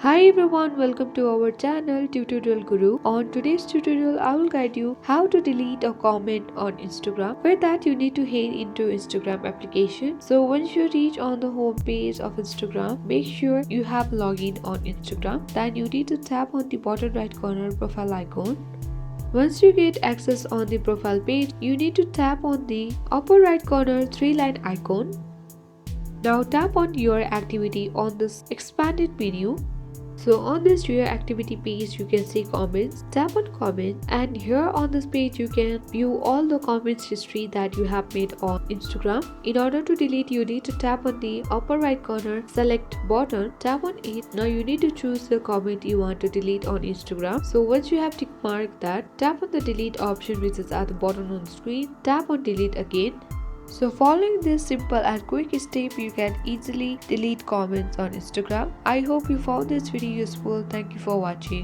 Hi everyone, welcome to our channel Tutorial Guru. On today's tutorial, I will guide you how to delete a comment on Instagram. For that, you need to head into Instagram application. So once you reach on the home page of Instagram, make sure you have login on Instagram. Then you need to tap on the bottom right corner profile icon. Once you get access on the profile page, you need to tap on the upper right corner three-line icon. Now tap on your activity on this expanded menu. So on this your activity page you can see comments. Tap on comments and here on this page you can view all the comments history that you have made on Instagram. In order to delete, you need to tap on the upper right corner select button, tap on it. Now you need to choose the comment you want to delete on Instagram. So once you have tick mark that, tap on the delete option which is at the bottom on the screen. Tap on delete again. So following this simple and quick step, you can easily delete comments on Instagram. I hope you found this video useful. Thank you for watching.